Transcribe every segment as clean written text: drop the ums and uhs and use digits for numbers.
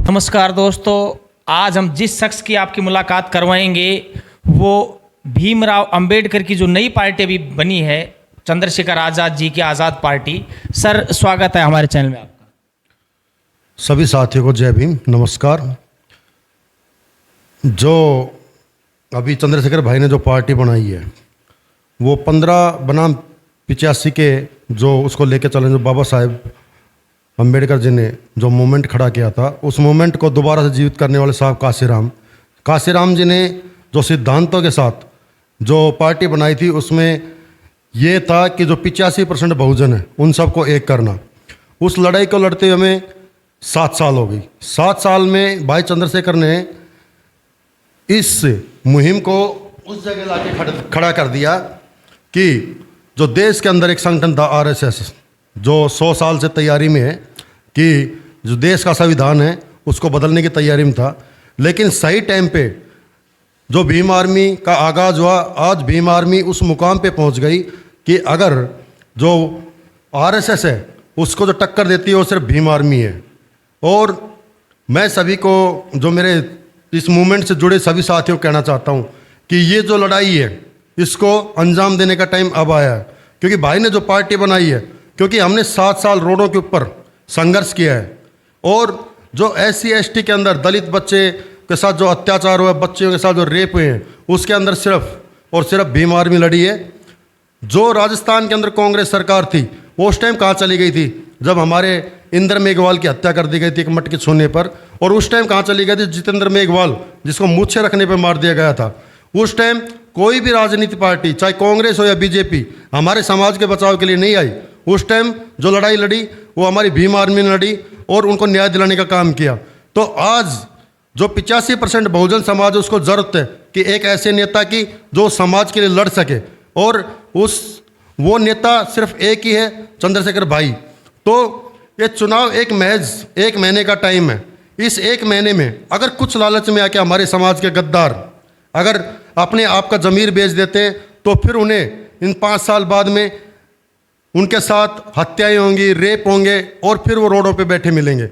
नमस्कार दोस्तों, आज हम जिस शख्स की आपकी मुलाकात करवाएंगे वो भीमराव अंबेडकर की जो नई पार्टी अभी बनी है, चंद्रशेखर आज़ाद जी की आज़ाद पार्टी। सर, स्वागत है हमारे चैनल में आपका। सभी साथियों को जय भीम, नमस्कार। जो अभी चंद्रशेखर भाई ने जो पार्टी बनाई है वो 15 बनाम 85 के जो उसको लेके चले, जो बाबा साहेब अंबेडकर जी ने जो मूवमेंट खड़ा किया था, उस मूवमेंट को दोबारा से जीवित करने वाले साहब काशीराम जी ने जो सिद्धांतों के साथ जो पार्टी बनाई थी उसमें ये था कि जो 85% बहुजन है उन सबको एक करना। उस लड़ाई को लड़ते हुए हमें 7 साल हो गई। 7 साल में भाई चंद्रशेखर ने इस मुहिम को उस जगह लाके खड़ा कर दिया कि जो देश के अंदर एक संगठन था आरएसएस, जो 100 साल से तैयारी में है कि जो देश का संविधान है उसको बदलने की तैयारी में था, लेकिन सही टाइम पे जो भीम आर्मी का आगाज़ हुआ, आज भीम आर्मी उस मुकाम पे पहुंच गई कि अगर जो आरएसएस है उसको जो टक्कर देती है वो सिर्फ भीम आर्मी है। और मैं सभी को, जो मेरे इस मूवमेंट से जुड़े सभी साथियों को कहना चाहता हूँ कि ये जो लड़ाई है इसको अंजाम देने का टाइम अब आया है, क्योंकि भाई ने जो पार्टी बनाई है, क्योंकि हमने 7 साल रोडों के ऊपर संघर्ष किया है और जो SC ST के अंदर दलित बच्चे के साथ जो अत्याचार हुआ, बच्चियों के साथ जो रेप हुए हैं, उसके अंदर सिर्फ और सिर्फ भीम आर्मी लड़ी है। जो राजस्थान के अंदर कांग्रेस सरकार थी वो उस टाइम कहाँ चली गई थी, जब हमारे इंद्र मेघवाल की हत्या कर दी गई थी एक मटकी छूने पर। और उस टाइम कहाँ चली गई थी जितेंद्र मेघवाल, जिसको मूछे रखने पर मार दिया गया था। उस टाइम कोई भी राजनीति पार्टी, चाहे कांग्रेस हो या बीजेपी, हमारे समाज के बचाव के लिए नहीं आई। उस टाइम जो लड़ाई लड़ी वो हमारी भीम आर्मी ने लड़ी और उनको न्याय दिलाने का काम किया। तो आज जो 85% बहुजन समाज है उसको ज़रूरत है कि एक ऐसे नेता की जो समाज के लिए लड़ सके, और वो नेता सिर्फ एक ही है, चंद्रशेखर भाई। तो ये चुनाव एक महीने का टाइम है। इस एक महीने में अगर कुछ लालच में आके हमारे समाज के गद्दार अगर अपने आप का ज़मीर बेच देते हैं तो फिर उन्हें इन 5 साल बाद में उनके साथ हत्याएं होंगी, रेप होंगे और फिर वो रोडों पे बैठे मिलेंगे।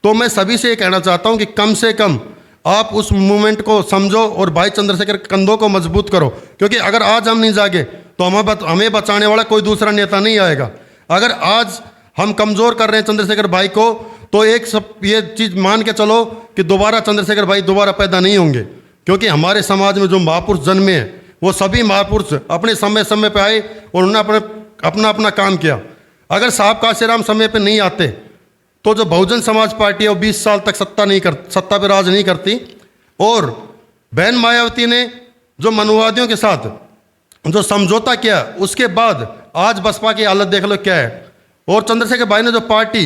तो मैं सभी से ये कहना चाहता हूँ कि कम से कम आप उस मूवमेंट को समझो और भाई चंद्रशेखर के कंधों को मजबूत करो, क्योंकि अगर आज हम नहीं जागे तो हमें बचाने वाला कोई दूसरा नेता नहीं आएगा। अगर आज हम कमज़ोर कर रहे हैं चंद्रशेखर भाई को, तो ये चीज़ मान के चलो कि दोबारा चंद्रशेखर भाई दोबारा पैदा नहीं होंगे, क्योंकि हमारे समाज में जो महापुरुष जन्मे हैं वो सभी महापुरुष अपने समय पे आए और उन्होंने अपना काम किया। अगर साहब काशीराम समय पे नहीं आते तो जो बहुजन समाज पार्टी है वो 20 साल तक सत्ता पे राज नहीं करती। और बहन मायावती ने जो मनुवादियों के साथ जो समझौता किया, उसके बाद आज बसपा की हालत देख लो क्या है। और चंद्रशेखर भाई ने जो पार्टी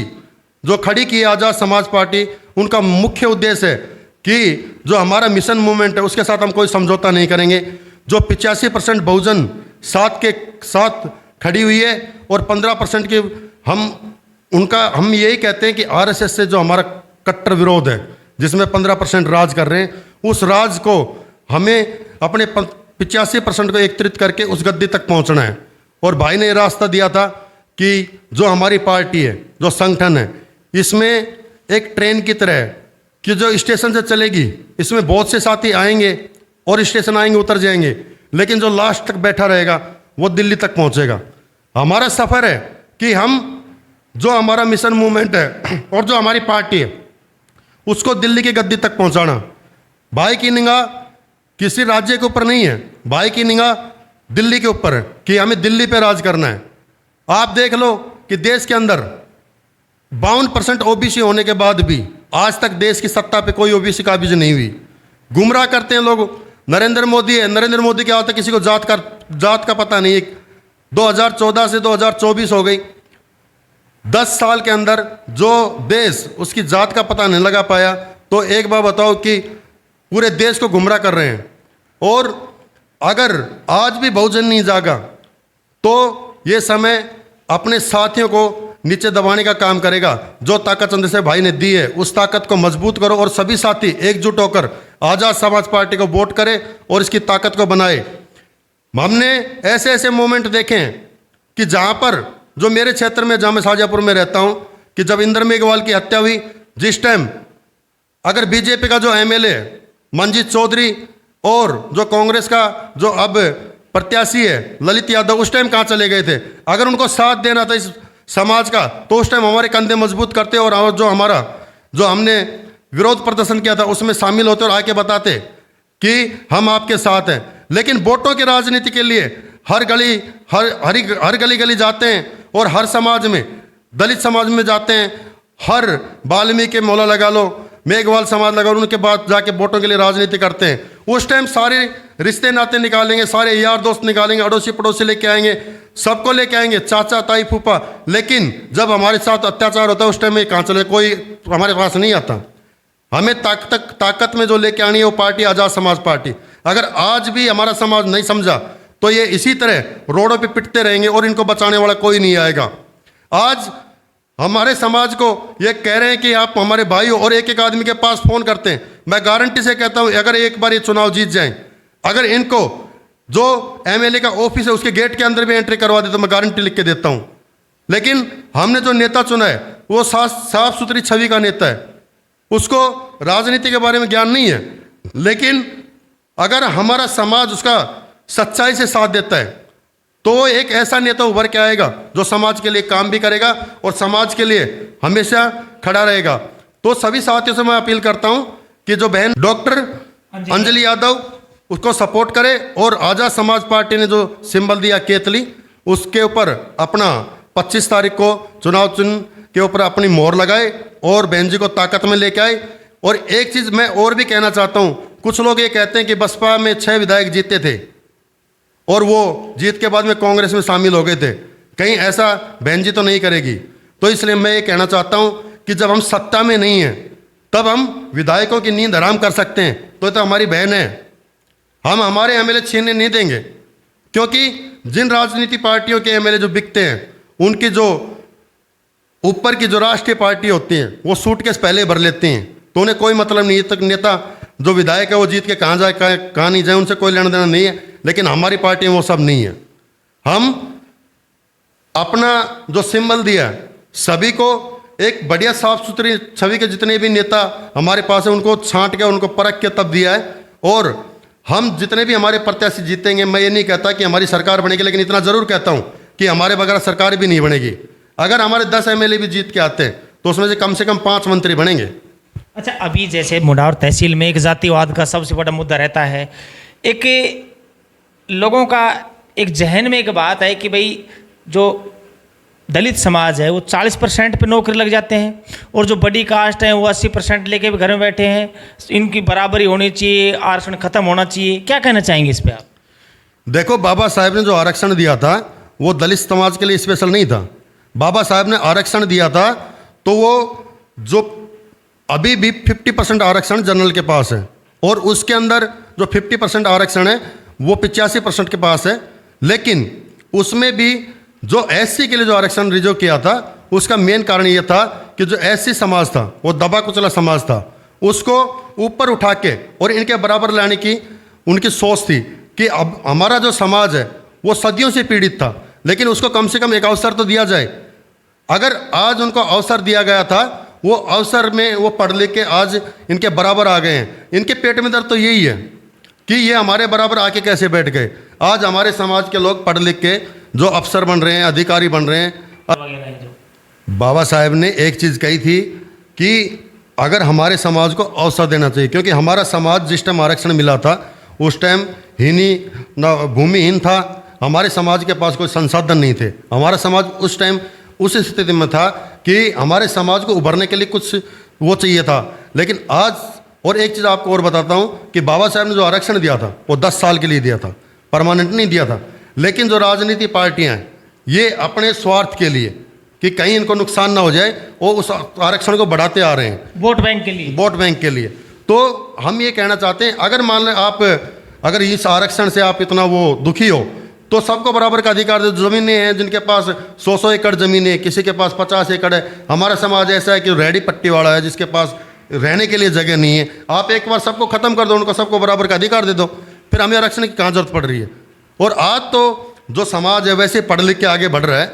जो खड़ी की आज़ाद समाज पार्टी, उनका मुख्य उद्देश्य है कि जो हमारा मिशन मूवमेंट है उसके साथ हम कोई समझौता नहीं करेंगे। जो 85% बहुजन साथ के साथ खड़ी हुई है और 15% की हम यही कहते हैं कि आरएसएस से जो हमारा कट्टर विरोध है, जिसमें 15% राज कर रहे हैं, उस राज को हमें अपने 85% को एकत्रित करके उस गद्दी तक पहुंचना है। और भाई ने ये रास्ता दिया था कि जो हमारी पार्टी है, जो संगठन है, इसमें एक ट्रेन की तरह है कि जो स्टेशन से चलेगी, इसमें बहुत से साथी आएंगे और स्टेशन आएंगे, उतर जाएंगे, लेकिन जो लास्ट तक बैठा रहेगा वो दिल्ली तक पहुंचेगा। हमारा सफ़र है कि हम जो हमारा मिशन मूवमेंट है और जो हमारी पार्टी है उसको दिल्ली की गद्दी तक पहुंचाना। भाई की निगाह किसी राज्य के ऊपर नहीं है, भाई की निगाह दिल्ली के ऊपर है कि हमें दिल्ली पे राज करना है। आप देख लो कि देश के अंदर 52% OBC होने के बाद भी आज तक देश की सत्ता पे कोई OBC काबिज नहीं हुई। गुमराह करते हैं लोग, नरेंद्र मोदी है, नरेंद्र मोदी क्या होता है, किसी को जात का पता नहीं। 2014 से 2024 हो गई, 10 साल के अंदर जो देश उसकी जात का पता नहीं लगा पाया, तो एक बार बताओ कि पूरे देश को गुमराह कर रहे हैं। और अगर आज भी बहुजन नहीं जागा तो ये समय अपने साथियों को नीचे दबाने का काम करेगा। जो ताकत चंद्रशेखर भाई ने दी है उस ताकत को मजबूत करो और सभी साथी एकजुट होकर आज़ाद समाज पार्टी को वोट करें और इसकी ताकत को बनाए। हमने ऐसे ऐसे मोमेंट देखे हैं कि जहाँ पर, जो मेरे क्षेत्र में, जहाँ मैं शाहजहाँपुर में रहता हूँ, कि जब इंद्र मेघवाल की हत्या हुई, जिस टाइम अगर बीजेपी का जो एमएलए मंजीत चौधरी और जो कांग्रेस का जो अब प्रत्याशी है ललित यादव उस टाइम कहाँ चले गए थे? अगर उनको साथ देना था इस समाज का तो उस टाइम हमारे कंधे मजबूत करते और जो हमारा जो हमने विरोध प्रदर्शन किया था उसमें शामिल होते और आके बताते कि हम आपके साथ हैं। लेकिन वोटों की राजनीति के लिए हर गली गली जाते हैं और हर समाज में, दलित समाज में जाते हैं, हर वाल्मीकि मोहल्ला लगा लो, मेघवाल समाज लगा लो, उनके बाद जाके वोटों के लिए राजनीति करते हैं। उस टाइम सारे रिश्ते नाते निकालेंगे, सारे यार दोस्त निकालेंगे, अड़ोसी पड़ोसी लेके आएंगे, सबको लेके आएंगे, चाचा ताई फूफा। लेकिन जब हमारे साथ अत्याचार होता है उस टाइम में कहाँ चले, कोई हमारे पास नहीं आता। हमें ताकत में जो लेके आनी है वो पार्टी आज़ाद समाज पार्टी। अगर आज भी हमारा समाज नहीं समझा तो ये इसी तरह रोडों पे पिटते रहेंगे और इनको बचाने वाला कोई नहीं आएगा। आज हमारे समाज को ये कह रहे हैं कि आप हमारे भाई हो और एक एक आदमी के पास फ़ोन करते हैं। मैं गारंटी से कहता हूँ अगर एक बार ये चुनाव जीत जाएं, अगर इनको जो एमएलए का ऑफिस है उसके गेट के अंदर भी एंट्री करवा दे तो मैं गारंटी लिख के देता हूँ। लेकिन हमने जो नेता चुना है वो साफ सुथरी छवि का नेता है, उसको राजनीति के बारे में ज्ञान नहीं है। लेकिन अगर हमारा समाज उसका सच्चाई से साथ देता है तो वो एक ऐसा नेता उभर के आएगा जो समाज के लिए काम भी करेगा और समाज के लिए हमेशा खड़ा रहेगा। तो सभी साथियों से मैं अपील करता हूं कि जो बहन डॉक्टर अंजलि यादव उसको सपोर्ट करे और आज़ाद समाज पार्टी ने जो सिंबल दिया केतली उसके ऊपर अपना 25 तारीख को चुनाव चिन्ह के ऊपर अपनी मोहर लगाए और बहन जी को ताकत में लेके आए। और एक चीज़ मैं और भी कहना चाहता हूँ, कुछ लोग ये कहते हैं कि बसपा में 6 विधायक जीते थे और वो जीत के बाद में कांग्रेस में शामिल हो गए थे, कहीं ऐसा बहन जी तो नहीं करेगी। तो इसलिए मैं ये कहना चाहता हूँ कि जब हम सत्ता में नहीं हैं तब हम विधायकों की नींद हराम कर सकते हैं। तो हमारी बहन है, हम हमारे एमएलए छीनने नहीं देंगे, क्योंकि जिन राजनीति पार्टियों के एमएलए जो बिकते हैं उनकी जो ऊपर की जो राष्ट्रीय पार्टी होती हैं वो सूटकेस पहले भर लेती हैं, तो उन्हें कोई मतलब नहीं। तक नेता जो विधायक है वो जीत के कहाँ जाए कहाँ नहीं जाए उनसे कोई लेना देना नहीं है। लेकिन हमारी पार्टी में वो सब नहीं है। हम अपना जो सिंबल दिया सभी को एक बढ़िया साफ सुथरी छवि के जितने भी नेता हमारे पास है उनको छांट के उनको परख के तब दिया है। और हम जितने भी हमारे प्रत्याशी जीतेंगे, मैं ये नहीं कहता कि हमारी सरकार बनेगी, लेकिन इतना ज़रूर कहता हूँ कि हमारे बगैर सरकार भी नहीं बनेगी। अगर हमारे 10 एमएलए भी जीत के आते हैं तो उसमें से कम 5 मंत्री बनेंगे। अच्छा, अभी जैसे मुडार तहसील में एक जातिवाद का सबसे बड़ा मुद्दा रहता है। एक लोगों का एक जहन में एक बात है कि भाई जो दलित समाज है वो 40% पे नौकरी लग जाते हैं और जो बड़ी कास्ट है वो 80% लेके भी घर में बैठे हैं। इनकी बराबरी होनी चाहिए, आरक्षण खत्म होना चाहिए। क्या कहना चाहेंगे इस पे आप? देखो, बाबा साहेब ने जो आरक्षण दिया था वो दलित समाज के लिए स्पेशल नहीं था। बाबा साहेब ने आरक्षण दिया था तो वो जो अभी भी 50% आरक्षण जनरल के पास है और उसके अंदर जो 50% आरक्षण है वो 85% के पास है। लेकिन उसमें भी जो एससी के लिए जो आरक्षण रिजर्व किया था उसका मेन कारण ये था कि जो एससी समाज था वो दबा कुचला समाज था, उसको ऊपर उठा के और इनके बराबर लाने की उनकी सोच थी कि अब हमारा जो समाज है वो सदियों से पीड़ित था, लेकिन उसको कम से कम एक अवसर तो दिया जाए। अगर आज उनको अवसर दिया गया था, वो अवसर में वो पढ़ लिख के आज इनके बराबर आ गए हैं। इनके पेट में दर्द तो यही है कि ये हमारे बराबर आके कैसे बैठ गए। आज हमारे समाज के लोग पढ़ लिख के जो अफसर बन रहे हैं, अधिकारी बन रहे हैं। बाबा साहेब ने एक चीज़ कही थी कि अगर हमारे समाज को अवसर देना चाहिए, क्योंकि हमारा समाज जिस टाइम आरक्षण मिला था उस टाइम भूमिहीन था। हमारे समाज के पास कोई संसाधन नहीं थे। हमारा समाज उस टाइम उस स्थिति में था कि हमारे समाज को उभरने के लिए कुछ वो चाहिए था। लेकिन आज और एक चीज़ आपको और बताता हूँ कि बाबा साहब ने जो आरक्षण दिया था वो 10 साल के लिए दिया था, परमानेंट नहीं दिया था। लेकिन जो राजनीति पार्टियाँ हैं ये अपने स्वार्थ के लिए कि कहीं इनको नुकसान ना हो जाए वो उस आरक्षण को बढ़ाते आ रहे हैं, वोट बैंक के लिए। तो हम ये कहना चाहते हैं, अगर मान लें आप अगर इस आरक्षण से आप इतना वो दुखी हो तो सबको बराबर का अधिकार दे। ज़मीनें हैं जिनके पास 100 एकड़ ज़मीन है, किसी के पास 50 एकड़ है। हमारा समाज ऐसा है कि रेडी पट्टी वाला है जिसके पास रहने के लिए जगह नहीं है। आप एक बार सबको ख़त्म कर दो, उनको सबको बराबर का अधिकार दे दो, फिर हमें आरक्षण की कहाँ जरूरत पड़ रही है। और आज तो जो समाज है वैसे पढ़ लिख के आगे बढ़ रहा है,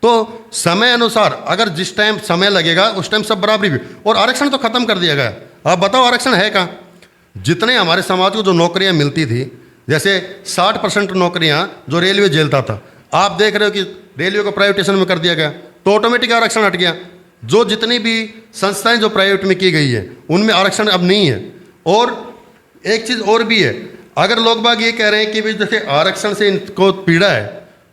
तो समय अनुसार अगर जिस टाइम समय लगेगा उस टाइम सब बराबरी भी। और आरक्षण तो ख़त्म कर दिया गया। आप बताओ आरक्षण है कहाँ? जितने हमारे समाज को जो नौकरियां मिलती थी, जैसे 60% नौकरियां जो रेलवे झेलता था, आप देख रहे हो कि रेलवे को प्राइवेटाइजेशन में कर दिया गया, तो ऑटोमेटिक आरक्षण हट गया। जो जितनी भी संस्थाएं जो प्राइवेट में की गई है उनमें आरक्षण अब नहीं है। और एक चीज़ और भी है, अगर लोग बाग ये कह रहे हैं कि भाई जैसे आरक्षण से इनको पीड़ा है,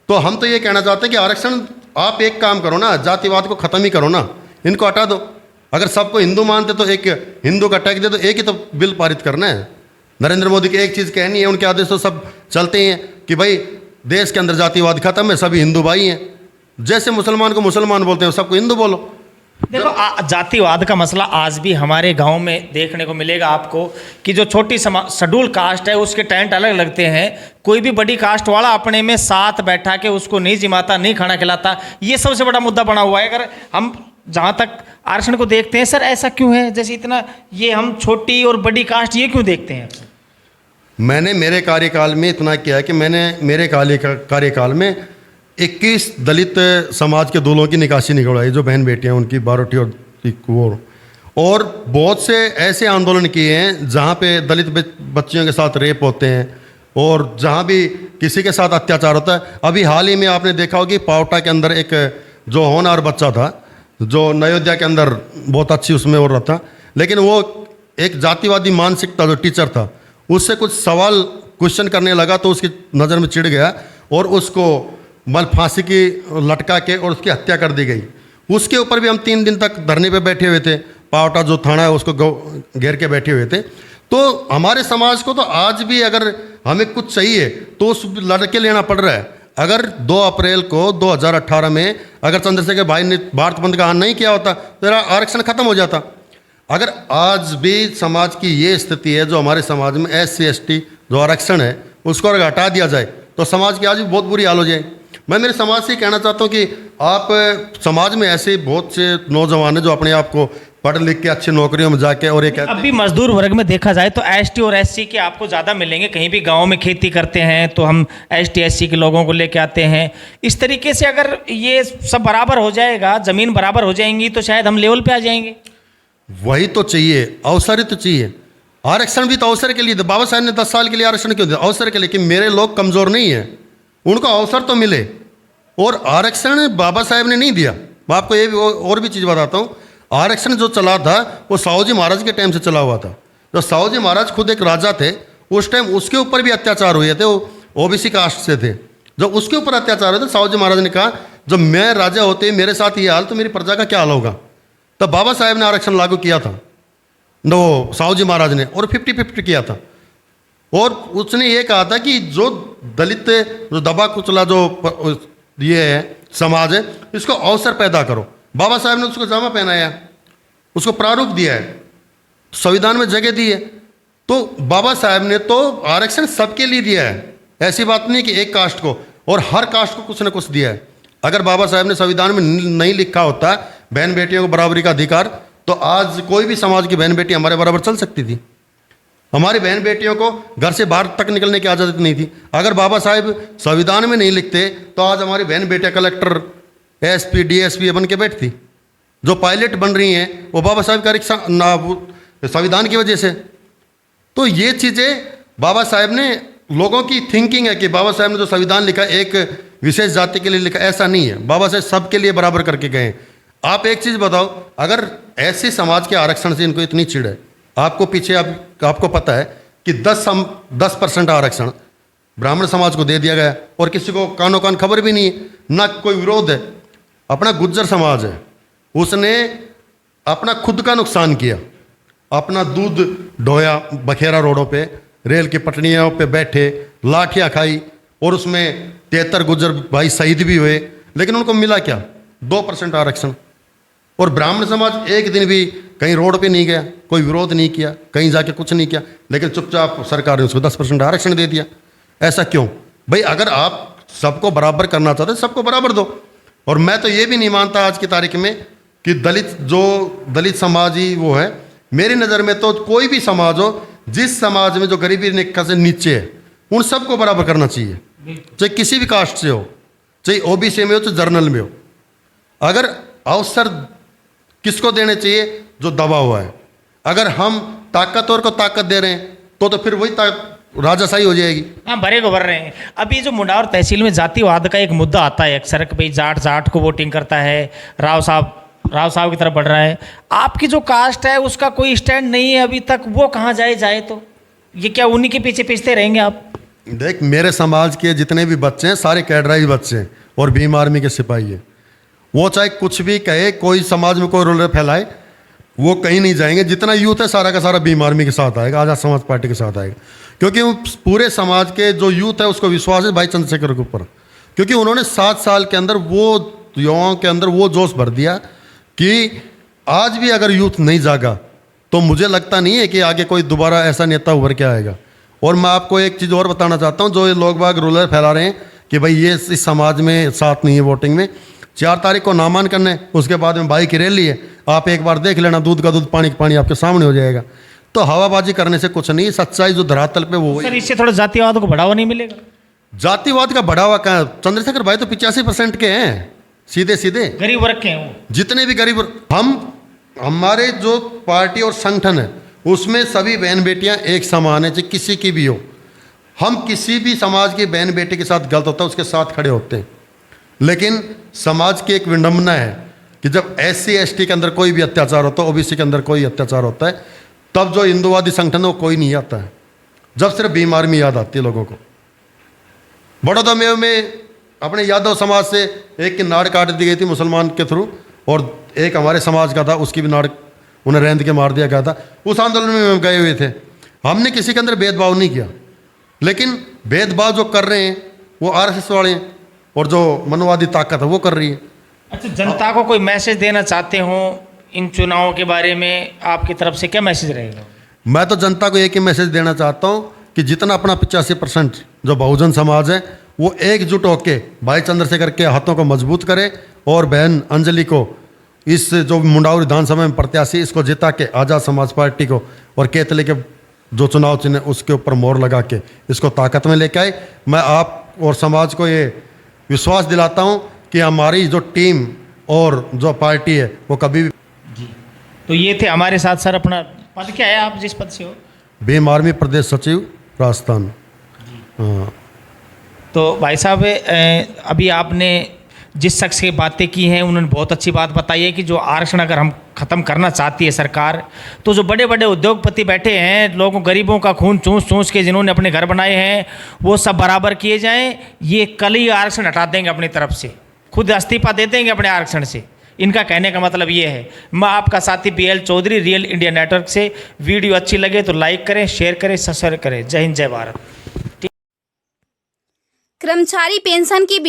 तो हम तो ये कहना चाहते हैं कि आरक्षण आप एक काम करो ना, जातिवाद को ख़त्म ही करो ना, इनको हटा दो। अगर सबको हिंदू मानते तो एक हिंदू का टैक्स दे दो, एक ही तो बिल पारित करना है। नरेंद्र मोदी की एक चीज़ कहनी है, उनके आदेश तो सब चलते हैं कि भाई देश के अंदर जातिवाद खत्म है, सभी हिंदू भाई हैं। जैसे मुसलमान को मुसलमान बोलते हैं सबको हिंदू बोलो। देखो जातिवाद का मसला आज भी हमारे गांव में देखने को मिलेगा आपको कि जो छोटी शेड्यूल कास्ट है उसके टेंट अलग लगते हैं, कोई भी बड़ी कास्ट वाला अपने में साथ बैठा के उसको नहीं जिमाता, नहीं खाना खिलाता। ये सबसे बड़ा मुद्दा बना हुआ है। अगर हम जहाँ तक आरक्षण को देखते हैं, सर ऐसा क्यों है? जैसे इतना ये हम छोटी और बड़ी कास्ट ये क्यों देखते हैं? मैंने मेरे कार्यकाल में इतना किया है कि मैंने मेरे कार्यकाल में 21 दलित समाज के दूल्हों की निकासी निकलवाई, जो बहन बेटियां उनकी बारोटी और बहुत से ऐसे आंदोलन किए हैं जहाँ पे दलित बच्चियों के साथ रेप होते हैं और जहाँ भी किसी के साथ अत्याचार होता है। अभी हाल ही में आपने देखा होगा कि पावटा के अंदर एक जो होनहार बच्चा था, जो अयोध्या के अंदर बहुत अच्छी उसमें हो रहा था, लेकिन वो एक जातिवादी मानसिकता जो टीचर था उससे कुछ सवाल क्वेश्चन करने लगा तो उसकी नज़र में चिढ़ गया और उसको फांसी की लटका के और उसकी हत्या कर दी गई। उसके ऊपर भी हम 3 दिन तक धरने पे बैठे हुए थे, पावटा जो थाना है उसको घेर के बैठे हुए थे। तो हमारे समाज को तो आज भी अगर हमें कुछ चाहिए तो उस लड़के लेना पड़ रहा है। अगर 2 अप्रैल को 2018 में अगर चंद्रशेखर भाई ने भारत बंद का आह्वान नहीं किया होता तो आरक्षण खत्म हो जाता। अगर आज भी समाज की ये स्थिति है, जो हमारे समाज में SC ST जो आरक्षण है उसको अगर हटा दिया जाए तो समाज की आज भी बहुत बुरी हाल हो जाए। मैं मेरे समाज से कहना चाहता हूँ कि आप समाज में ऐसे बहुत से नौजवान हैं जो अपने आप को पढ़ लिख के अच्छी नौकरियों में जाके और एक अभी मजदूर वर्ग में देखा जाए तो ST और SC के आपको ज़्यादा मिलेंगे। कहीं भी गांव में खेती करते हैं तो हम ST SC के लोगों को लेके आते हैं। इस तरीके से अगर ये सब बराबर हो जाएगा, ज़मीन बराबर हो जाएंगी तो शायद हम लेवल पे आ जाएंगे। वही तो चाहिए, अवसर ही तो चाहिए। आरक्षण भी तो अवसर के लिए, बाबा साहब ने 10 साल के लिए आरक्षण क्यों दिया? अवसर के लिए कि मेरे लोग कमज़ोर नहीं हैं, उनको अवसर तो मिले। और आरक्षण बाबा साहब ने नहीं दिया। मैं आपको ये भी और भी चीज़ बताता हूँ। आरक्षण जो चला था वो साहू जी महाराज के टाइम से चला हुआ था। जो साहू जी महाराज खुद एक राजा थे, उस टाइम उसके ऊपर भी अत्याचार हुए थे। वो OBC कास्ट से थे, जब उसके ऊपर अत्याचार हुए थे साहू जी महाराज ने कहा जब मैं राजा होते मेरे साथ ये हाल तो मेरी प्रजा का क्या हाल होगा। तब बाबा साहब ने आरक्षण लागू किया था, वो साहू जी महाराज ने, और 50-50 किया था। और उसने ये कहा था कि जो दलित जो दबा कुचला जो ये है समाज है, इसको अवसर पैदा करो। बाबा साहब ने उसको जामा पहनाया, उसको प्रारूप दिया है, संविधान में जगह दी है। तो बाबा साहब ने तो आरक्षण सबके लिए दिया है। ऐसी बात नहीं कि एक कास्ट को, और हर कास्ट को कुछ न कुछ दिया है। अगर बाबा साहब ने संविधान में नहीं लिखा होता बहन बेटियों को बराबरी का अधिकार, तो आज कोई भी समाज की बहन बेटी हमारे बराबर चल सकती थी। हमारी बहन बेटियों को घर से बाहर तक निकलने की इजाज़त नहीं थी। अगर बाबा साहब संविधान में नहीं लिखते तो आज हमारी बहन बेटियाँ कलेक्टर SP DSP बन के बैठती। जो पायलट बन रही हैं वो बाबा साहब का संविधान की वजह से। तो ये चीज़ें बाबा साहब ने, लोगों की थिंकिंग है कि बाबा साहब ने जो संविधान लिखा एक विशेष जाति के लिए लिखा, ऐसा नहीं है। बाबा साहब सबके लिए बराबर करके गए। आप एक चीज़ बताओ, अगर ऐसे समाज के आरक्षण से इनको इतनी चिढ़ है, आपको पीछे आपको पता है कि 10% आरक्षण ब्राह्मण समाज को दे दिया गया और किसी को कानो कान खबर भी नहीं है, ना कोई विरोध है। अपना गुज्जर समाज है, उसने अपना खुद का नुकसान किया, अपना दूध ढोया बखेरा रोडों पे, रेल की पटरियों पे बैठे, लाठियाँ खाई, और उसमें 73 गुज्जर भाई शहीद भी हुए। लेकिन उनको मिला क्या? 2% आरक्षण। और ब्राह्मण समाज एक दिन भी कहीं रोड पे नहीं गया, कोई विरोध नहीं किया, कहीं जाके कुछ नहीं किया, लेकिन चुपचाप सरकार ने उसको 10% आरक्षण दे दिया। ऐसा क्यों भाई? अगर आप सबको बराबर करना चाहते हैं, सबको बराबर दो। और मैं तो ये भी नहीं मानता आज की तारीख में कि दलित समाज ही वो है। मेरी नज़र में तो कोई भी समाज हो, जिस समाज में जो गरीबी रेखा से नीचे है, उन सबको बराबर करना चाहिए, चाहे किसी भी कास्ट से हो, चाहे OBC में हो, चाहे जर्नल में हो। अगर अवसर किसको देने चाहिए? जो दबा हुआ है। अगर हम ताकतवर को ताकत दे रहे हैं तो फिर वही राजाशाही हो जाएगी। हाँ, भरे को भर रहे हैं। अभी जो मुंडावर तहसील में जातिवाद का एक मुद्दा आता है अक्सर कि भाई जाट जाट को वोटिंग करता है, राव साहब की तरफ बढ़ रहा है। आपकी जो कास्ट है उसका कोई स्टैंड नहीं है अभी तक, वो कहाँ जाए तो ये क्या उन्हीं के पीछे पीछते रहेंगे आप? देख, मेरे समाज के जितने भी बच्चे हैं सारे कैडराइज बच्चे हैं और भीम आर्मी के सिपाही है। वो चाहे कुछ भी कहे, कोई समाज में कोई रोल फैलाए, वो कहीं नहीं जाएंगे। जितना यूथ है सारा का सारा भीम आर्मी के साथ आएगा, आज़ाद समाज पार्टी के साथ आएगा, क्योंकि पूरे समाज के जो यूथ है उसको विश्वास है भाई चंद्रशेखर के ऊपर, क्योंकि उन्होंने 7 साल के अंदर वो युवाओं के अंदर वो जोश भर दिया कि आज भी अगर यूथ नहीं जागा तो मुझे लगता नहीं है कि आगे कोई दोबारा ऐसा नेता उभर के आएगा। और मैं आपको एक चीज़ और बताना चाहता हूँ, जो ये लोग बाग रूलर फैला रहे हैं कि भाई ये इस समाज में साथ नहीं है वोटिंग में। 4 तारीख को नामांकन है, उसके बाद में भाई की रैली है, आप एक बार देख लेना, दूध का दूध पानी का पानी आपके सामने हो जाएगा। तो हवाबाजी करने से कुछ नहीं, सच्चाई जो धरातल पे वो सर इससे थोड़ा जातिवाद को बढ़ावा नहीं मिलेगा? जातिवाद का बढ़ावा कहाँ? चंद्रशेखर भाई तो 85% के हैं, सीधे सीधे गरीब वर्ग के हैं वो। जितने भी गरीब, हमारे जो पार्टी और संगठन है उसमें सभी बहन बेटियां एक समान है, चाहे किसी की भी हो। हम किसी भी समाज की बहन बेटी के साथ गलत होता है उसके साथ खड़े होते हैं। लेकिन समाज की एक विडंबना है कि जब SC ST के अंदर कोई भी अत्याचार होता है, OBC के अंदर कोई अत्याचार होता है, तब जो हिंदुवादी संगठन है वो कोई नहीं आता है। जब सिर्फ भीम आर्मी याद आती है लोगों को। बड़ौदा में अपने यादव समाज से एक की नाड़ काट दी गई थी मुसलमान के थ्रू, और एक हमारे समाज का था, उसकी भी नाड़ उन्हें रेंद के मार दिया गया था। उस आंदोलन में हम गए हुए थे। हमने किसी के अंदर भेदभाव नहीं किया, लेकिन भेदभाव जो कर रहे हैं वो RSS वाले हैं और जो मनोवादी ताकत है वो कर रही है। अच्छा, जनता को कोई मैसेज देना चाहते हो इन चुनावों के बारे में, आपकी तरफ से क्या मैसेज रहेगा? मैं तो जनता को एक ही मैसेज देना चाहता हूँ कि जितना अपना 85% जो बहुजन समाज है वो एकजुट होकर भाई चंद्रशेखर के हाथों को मजबूत करे और बहन अंजलि को इस जो मुंडावर विधानसभा में प्रत्याशी इसको जिता के आज़ाद समाज पार्टी को और केतली के जो चुनाव चिन्ह उसके ऊपर मोहर लगा के इसको ताकत में लेके आए। मैं आप और समाज को ये विश्वास दिलाता हूँ कि हमारी जो टीम और जो पार्टी है वो कभी भी। तो ये थे हमारे साथ सर। अपना पद क्या है, आप जिस पद से हो? भीम आर्मी प्रदेश सचिव राजस्थान। हाँ, तो भाई साहब अभी आपने जिस शख्स की बातें की हैं उन्होंने बहुत अच्छी बात बताई है कि जो आरक्षण अगर हम ख़त्म करना चाहती है सरकार, तो जो बड़े बड़े उद्योगपति बैठे हैं, लोगों गरीबों का खून चूस के जिन्होंने अपने घर बनाए हैं, वो सब बराबर किए जाएं। ये कल ही आरक्षण हटा देंगे अपनी तरफ से, खुद इस्तीफा दे देंगे अपने आरक्षण से। इनका कहने का मतलब ये है। मैं आपका साथी BL Chaudhary, real India network से। वीडियो अच्छी लगे तो लाइक करें, शेयर करें, सब्सक्राइब करें। जय हिंद, जय भारत। कर्मचारी पेंशन की